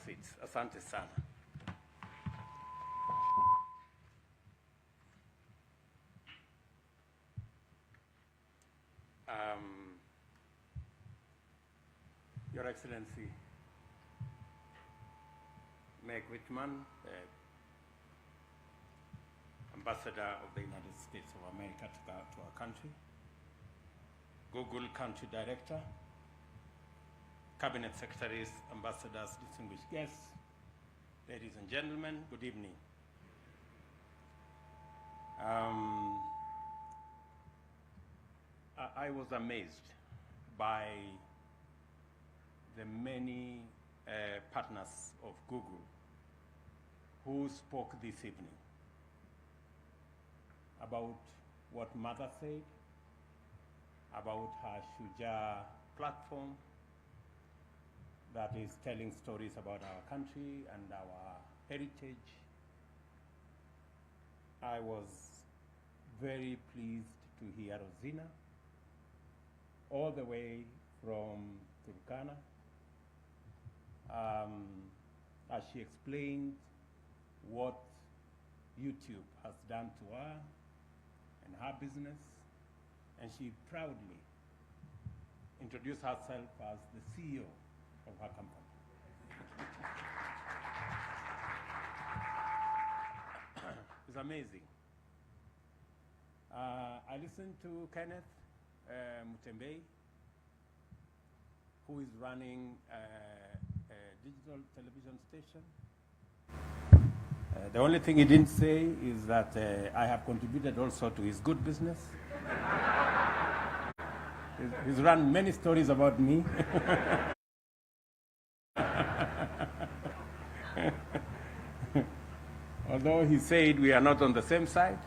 seats. Asante sana. Your Excellency, Meg Whitman, Ambassador of the United States of America to our country, Google Country Director, Cabinet Secretaries, Ambassadors, distinguished guests, ladies and gentlemen, good evening. I was amazed by the many partners of Google who spoke this evening about what Mother said, about her Shujaa platform that is telling stories about our country and our heritage. I was very pleased to hear Rosina, all the way from Turkana, as she explained what YouTube has done to her and her business, and she proudly introduced herself as the CEO of her company. It's amazing. I listened to Kenneth Mutembei, who is running a digital television station. The only thing he didn't say is that I have contributed also to his good business. He's run many stories about me. Although he said we are not on the same side,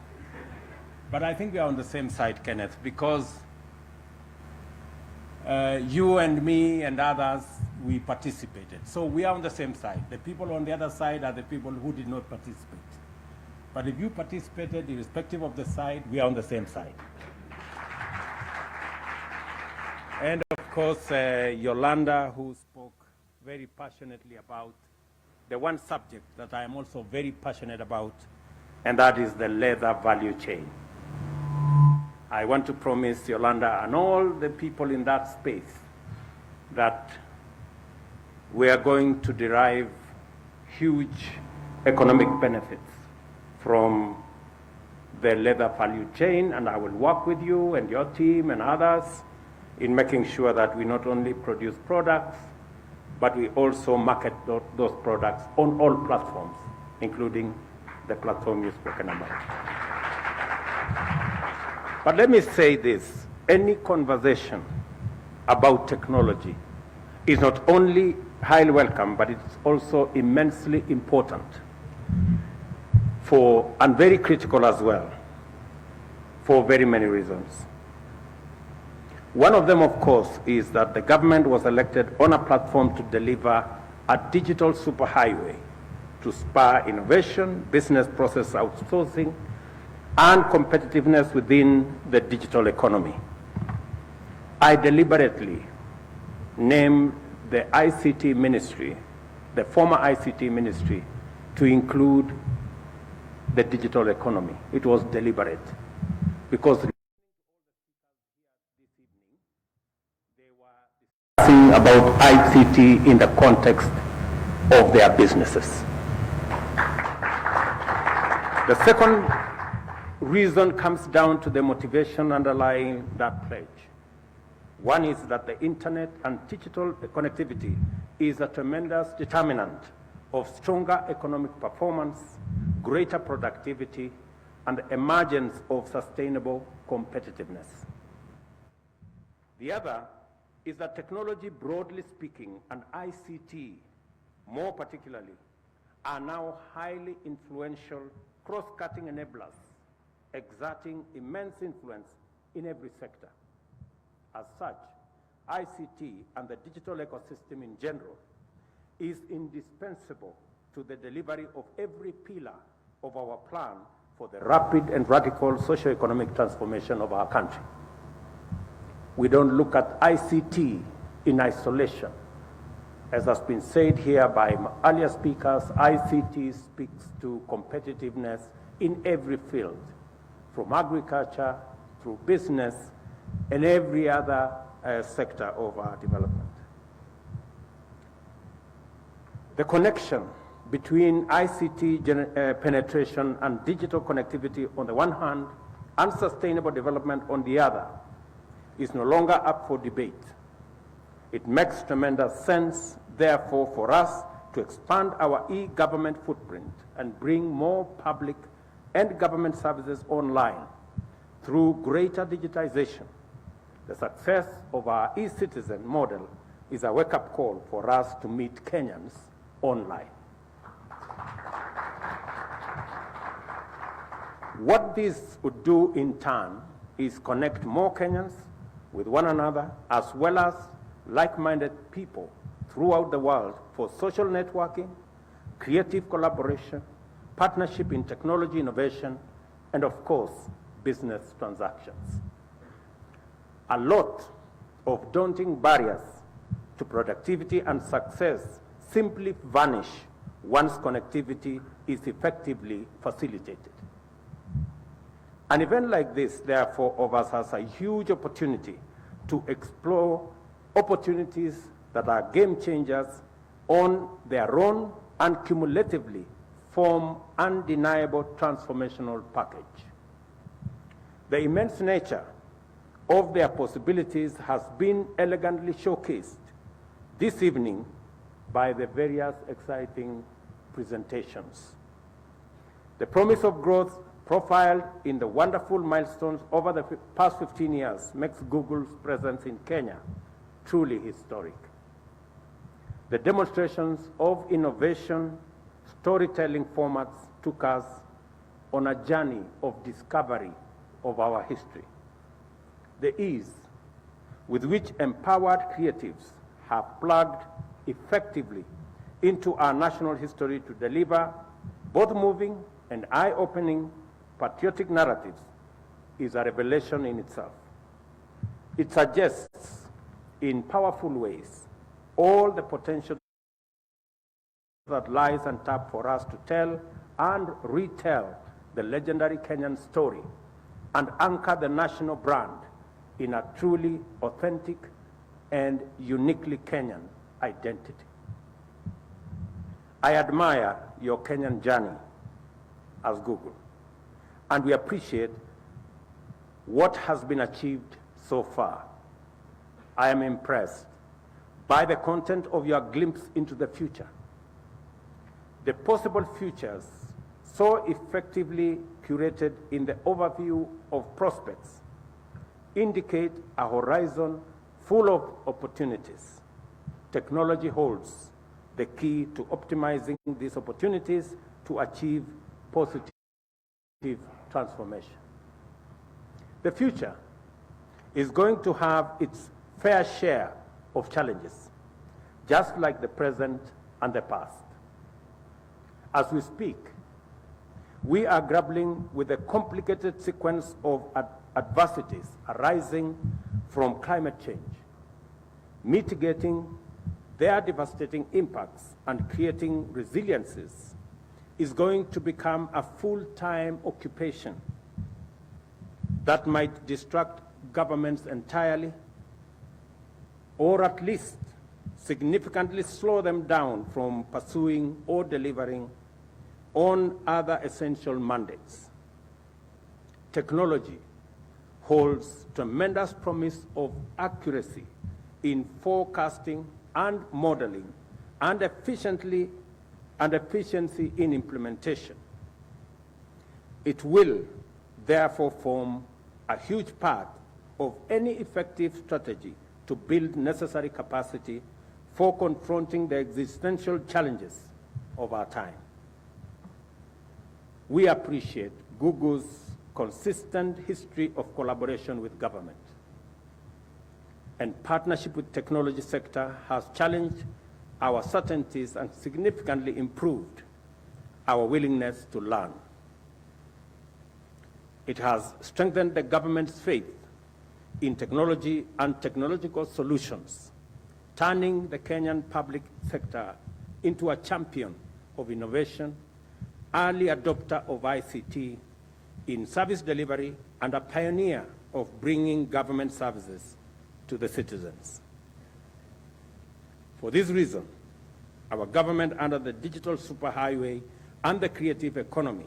but I think we are on the same side, Kenneth, because you and me and others, we participated. So we are on the same side. The people on the other side are the people who did not participate. But if you participated, irrespective of the side, we are on the same side. And of course, Yolanda, who spoke very passionately about the one subject that I am also very passionate about, and that is the leather value chain. I want to promise Yolanda and all the people in that space that we are going to derive huge economic benefits from the leather value chain, and I will work with you and your team and others in making sure that we not only produce products, but we also market those products on all platforms, including the platform you've spoken about. But let me say this, any conversation about technology is not only highly welcome, but it's also immensely important and very critical as well, for very many reasons. One of them, of course, is that the government was elected on a platform to deliver a digital superhighway to spur innovation, business process outsourcing, and competitiveness within the digital economy. I deliberately named the ICT ministry, the former ICT ministry, to include the digital economy. It was deliberate because about ICT in the context of their businesses. The second reason comes down to the motivation underlying that pledge. One is that the internet and digital connectivity is a tremendous determinant of stronger economic performance, greater productivity, and the emergence of sustainable competitiveness. The other is that technology, broadly speaking, and ICT, more particularly, are now highly influential, cross-cutting enablers, exerting immense influence in every sector. As such, ICT and the digital ecosystem in general is indispensable to the delivery of every pillar of our plan for the rapid and radical socio-economic transformation of our country. We don't look at ICT in isolation. As has been said here by earlier speakers, ICT speaks to competitiveness in every field, from agriculture through business and every other sector of our development. The connection between ICT penetration and digital connectivity on the one hand, and sustainable development on the other, is no longer up for debate. It makes tremendous sense, therefore, for us to expand our e-government footprint and bring more public and government services online through greater digitization. The success of our e-citizen model is a wake-up call for us to meet Kenyans online. What this would do in turn is connect more Kenyans with one another, as well as like-minded people throughout the world for social networking, creative collaboration, partnership in technology innovation, and of course, business transactions. A lot of daunting barriers to productivity and success simply vanish once connectivity is effectively facilitated. An event like this, therefore, offers us a huge opportunity to explore opportunities that are game changers on their own and cumulatively form undeniable transformational package. The immense nature of their possibilities has been elegantly showcased this evening by the various exciting presentations. The promise of growth profiled in the wonderful milestones over the past 15 years makes Google's presence in Kenya truly historic. The demonstrations of innovation, storytelling formats took us on a journey of discovery of our history. The ease with which empowered creatives have plugged effectively into our national history to deliver both moving and eye-opening patriotic narratives is a revelation in itself. It suggests in powerful ways all the potential that lies untapped for us to tell and retell the legendary Kenyan story and anchor the national brand in a truly authentic and uniquely Kenyan identity. I admire your Kenyan journey as Google, and we appreciate what has been achieved so far. I am impressed by the content of your glimpse into the future. The possible futures so effectively curated in the overview of prospects indicate a horizon full of opportunities. Technology holds the key to optimizing these opportunities to achieve positive transformation. The future is going to have its fair share of challenges, just like the present and the past. As we speak, we are grappling with a complicated sequence of adversities arising from climate change, mitigating their devastating impacts and creating resiliences is going to become a full-time occupation that might distract governments entirely, or at least significantly slow them down from pursuing or delivering on other essential mandates. Technology holds tremendous promise of accuracy in forecasting and modeling, and efficiency in implementation. It will therefore form a huge part of any effective strategy to build necessary capacity for confronting the existential challenges of our time. We appreciate Google's consistent history of collaboration with government, and partnership with technology sector has challenged our certainties and significantly improved our willingness to learn. It has strengthened the government's faith in technology and technological solutions, turning the Kenyan public sector into a champion of innovation, early adopter of ICT in service delivery, and a pioneer of bringing government services to the citizens. For this reason, our government under the digital superhighway and the creative economy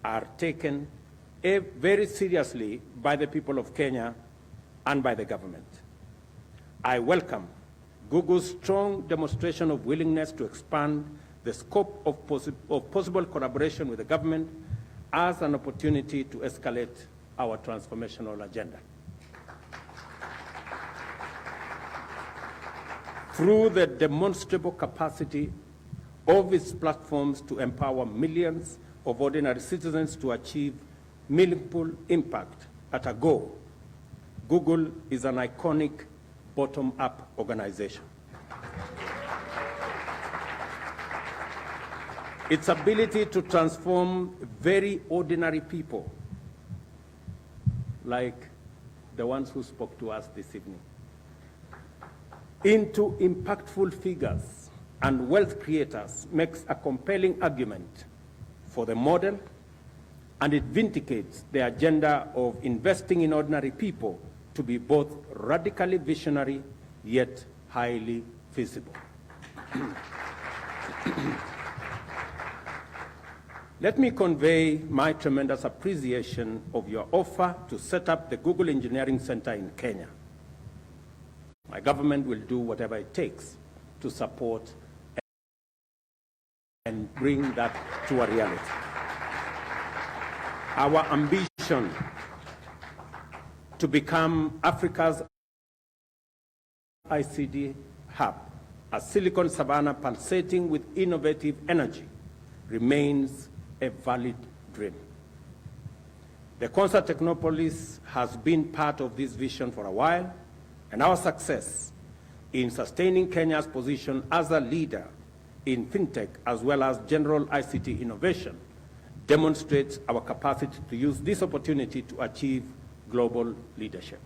are taken very seriously by the people of Kenya and by the government. I welcome Google's strong demonstration of willingness to expand the scope of possible collaboration with the government as an opportunity to escalate our transformational agenda. Through the demonstrable capacity of its platforms to empower millions of ordinary citizens to achieve meaningful impact at a go, Google is an iconic bottom-up organization. Its ability to transform very ordinary people, like the ones who spoke to us this evening, into impactful figures and wealth creators makes a compelling argument for the model, and it vindicates the agenda of investing in ordinary people to be both radically visionary yet highly feasible. Let me convey my tremendous appreciation of your offer to set up the Google Engineering Center in Kenya. My government will do whatever it takes to support and bring that to a reality. Our ambition to become Africa's ICT hub, a Silicon Savannah pulsating with innovative energy, remains a valid dream. The Concert Technopolis has been part of this vision for a while, and our success in sustaining Kenya's position as a leader in fintech as well as general ICT innovation demonstrates our capacity to use this opportunity to achieve global leadership.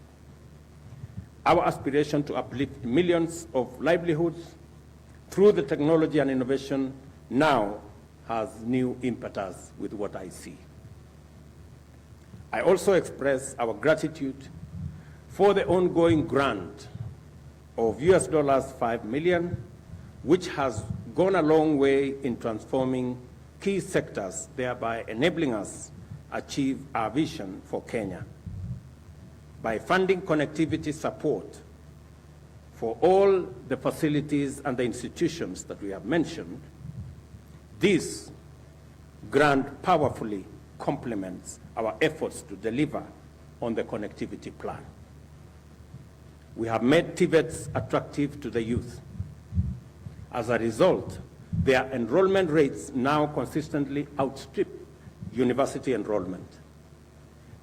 Our aspiration to uplift millions of livelihoods through the technology and innovation now has new impetus with what I see. I also express our gratitude for the ongoing grant of $5 million, which has gone a long way in transforming key sectors, thereby enabling us achieve our vision for Kenya. By funding connectivity support for all the facilities and the institutions that we have mentioned, this grant powerfully complements our efforts to deliver on the connectivity plan. We have made TVETs attractive to the youth. As a result, their enrollment rates now consistently outstrip university enrollment.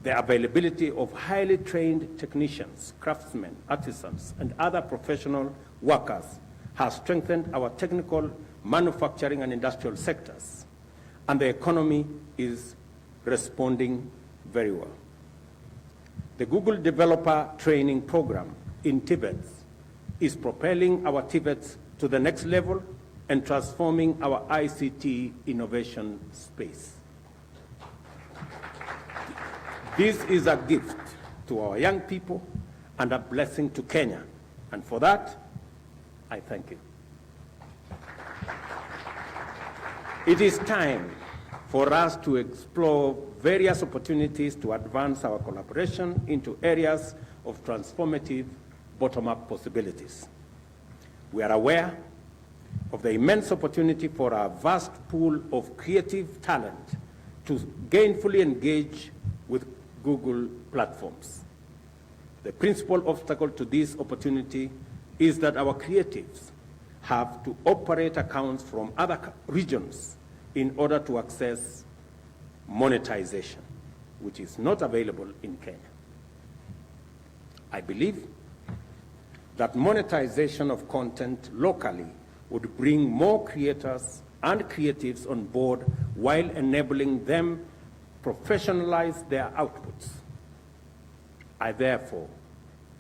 The availability of highly trained technicians, craftsmen, artisans, and other professional workers has strengthened our technical, manufacturing, and industrial sectors, and the economy is responding very well. The Google Developer Training Program in TVETs is propelling our TVETs to the next level and transforming our ICT innovation space. This is a gift to our young people and a blessing to Kenya, and for that, I thank you. It is time for us to explore various opportunities to advance our collaboration into areas of transformative bottom-up possibilities. We are aware of the immense opportunity for our vast pool of creative talent to gainfully engage with Google platforms. The principal obstacle to this opportunity is that our creatives have to operate accounts from other regions in order to access monetization, which is not available in Kenya. I believe that monetization of content locally would bring more creators and creatives on board while enabling them professionalize their outputs. I therefore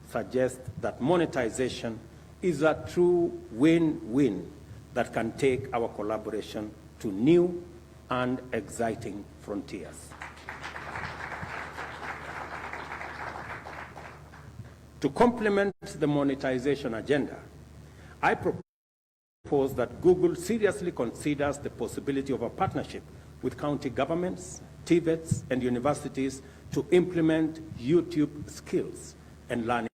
suggest that monetization is a true win-win that can take our collaboration to new and exciting frontiers. To complement the monetization agenda, I propose that Google seriously considers the possibility of a partnership with county governments, TVETs, and universities to implement YouTube skills and learning.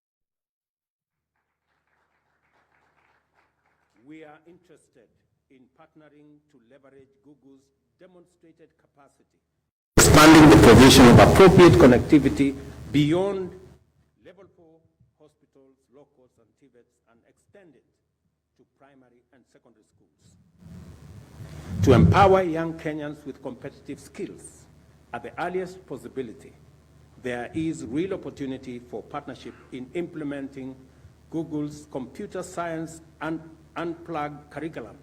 We are interested in partnering to leverage Google's demonstrated capacity, expanding the provision of appropriate connectivity beyond level 4 hospitals, locals, and TVETs, and extend it to primary and secondary schools. To empower young Kenyans with competitive skills at the earliest possibility, there is real opportunity for partnership in implementing Google's computer science and unplugged curriculum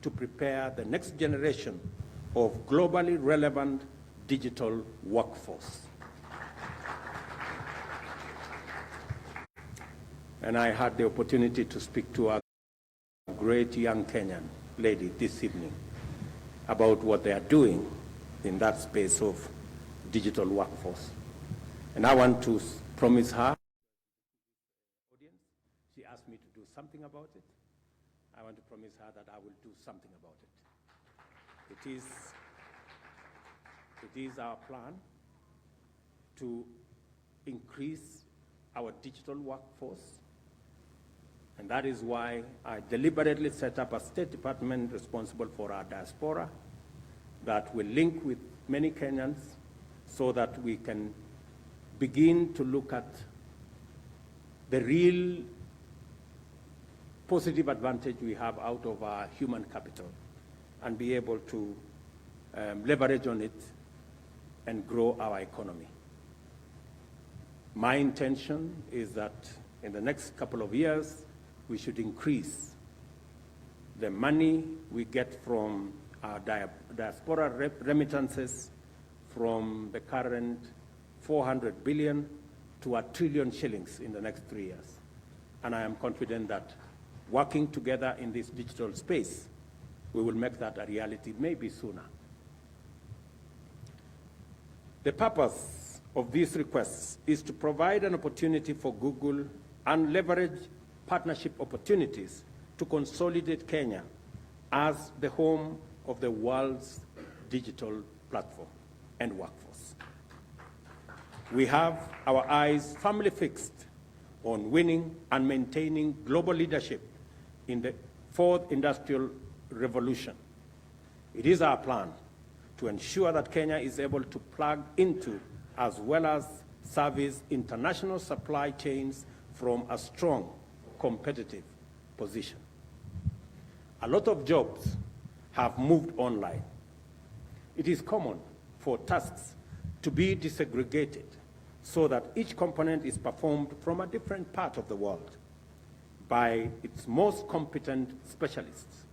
to prepare the next generation of globally relevant digital workforce. And I had the opportunity to speak to a great young Kenyan lady this evening about what they are doing in that space of digital workforce. And I want to promise her, audience, she asked me to do something about it. I want to promise her that I will do something about it. It is our plan to increase our digital workforce, and that is why I deliberately set up a State Department responsible for our diaspora that will link with many Kenyans so that we can begin to look at the real positive advantage we have out of our human capital and be able to leverage on it and grow our economy. My intention is that in the next couple of years, we should increase the money we get from our diaspora remittances from the current 400 billion to 1 trillion shillings in the next 3 years. And I am confident that working together in this digital space, we will make that a reality maybe sooner. The purpose of these requests is to provide an opportunity for Google and leverage partnership opportunities to consolidate Kenya as the home of the world's digital platform and workforce. We have our eyes firmly fixed on winning and maintaining global leadership in the fourth industrial revolution. It is our plan to ensure that Kenya is able to plug into as well as service international supply chains from a strong competitive position. A lot of jobs have moved online. It is common for tasks to be disaggregated so that each component is performed from a different part of the world by its most competent specialists.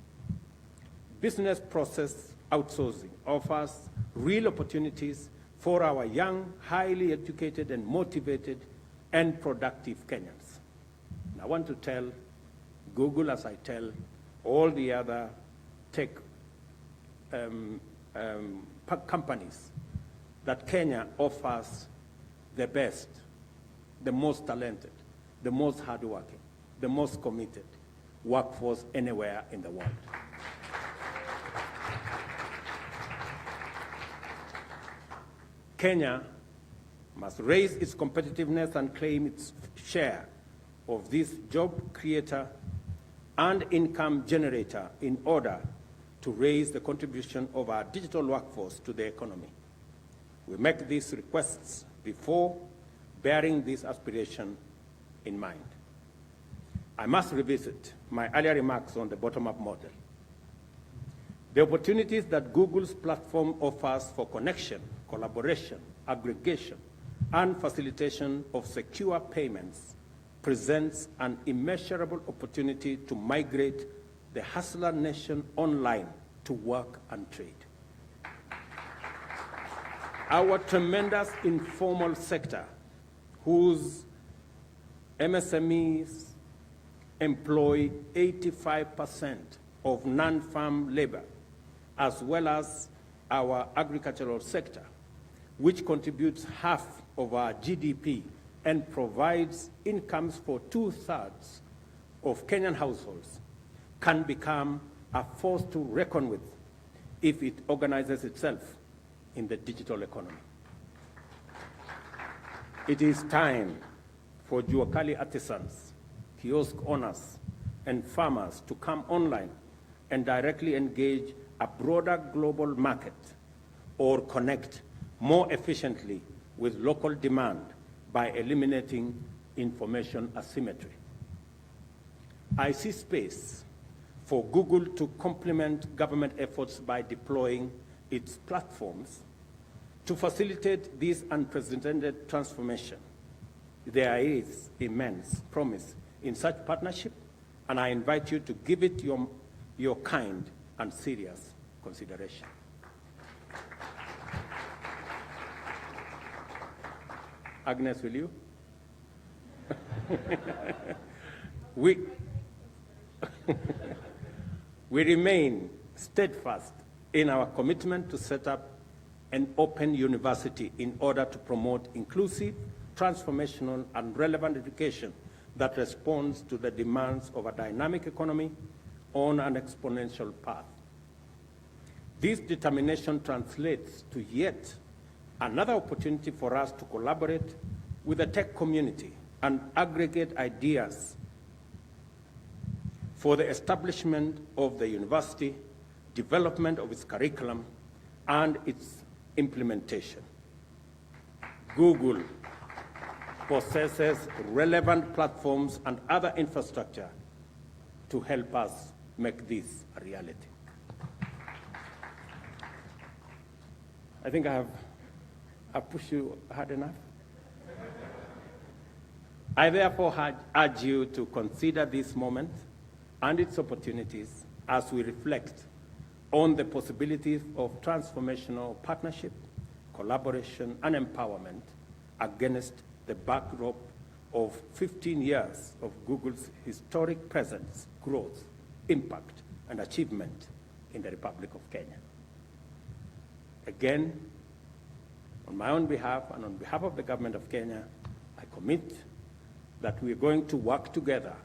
Business process outsourcing offers real opportunities for our young, highly educated and motivated and productive Kenyans. And I want to tell Google, as I tell all the other tech companies, that Kenya offers the best, the most talented, the most hardworking, the most committed workforce anywhere in the world. Kenya must raise its competitiveness and claim its share of this job creator and income generator in order to raise the contribution of our digital workforce to the economy. We make these requests before bearing this aspiration in mind. I must revisit my earlier remarks on the bottom-up model. The opportunities that Google's platform offers for connection, collaboration, aggregation, and facilitation of secure payments presents an immeasurable opportunity to migrate the hustler nation online to work and trade. Our tremendous informal sector, whose MSMEs employ 85% of non-farm labor, as well as our agricultural sector, which contributes half of our GDP and provides incomes for 2/3 of Kenyan households, can become a force to reckon with if it organizes itself in the digital economy. It is time for Juakali artisans, kiosk owners, and farmers to come online and directly engage a broader global market or connect more efficiently with local demand by eliminating information asymmetry. I see space for Google to complement government efforts by deploying its platforms to facilitate this unprecedented transformation. There is immense promise in such partnership, and I invite you to give it your kind and serious consideration. Agnes, will you? We remain steadfast in our commitment to set up an open university in order to promote inclusive, transformational, and relevant education that responds to the demands of a dynamic economy on an exponential path. This determination translates to yet another opportunity for us to collaborate with the tech community and aggregate ideas for the establishment of the university, development of its curriculum, and its implementation. Google possesses relevant platforms and other infrastructure to help us make this a reality. I think I've pushed you hard enough. I therefore urge you to consider this moment and its opportunities as we reflect on the possibilities of transformational partnership, collaboration, and empowerment against the backdrop of 15 years of Google's historic presence, growth, impact, and achievement in the Republic of Kenya. Again, on my own behalf and on behalf of the government of Kenya, I commit that we are going to work together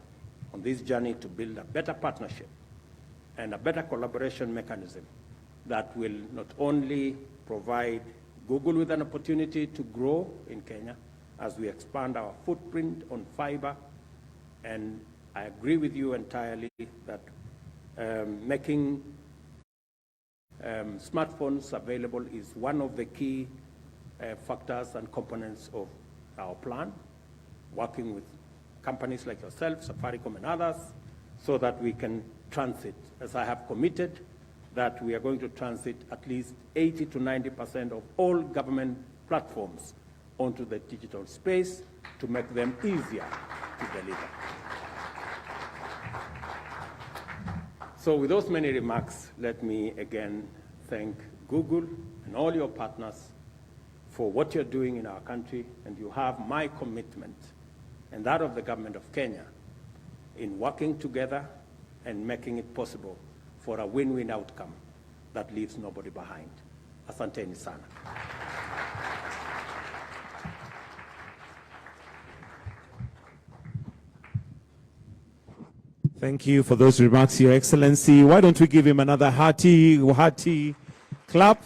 on this journey to build a better partnership and a better collaboration mechanism that will not only provide Google with an opportunity to grow in Kenya as we expand our footprint on fiber, and I agree with you entirely that making smartphones available is one of the key factors and components of our plan, working with companies like yourself, Safaricom and others, so that we can transit, as I have committed, that we are going to transit at least 80 to 90% of all government platforms onto the digital space to make them easier to deliver. So with those many remarks, let me again thank Google and all your partners for what you're doing in our country, and you have my commitment and that of the government of Kenya in working together and making it possible for a win-win outcome that leaves nobody behind. Asanteni sana. Thank you for those remarks, Your Excellency. Why don't we give him another hearty clap?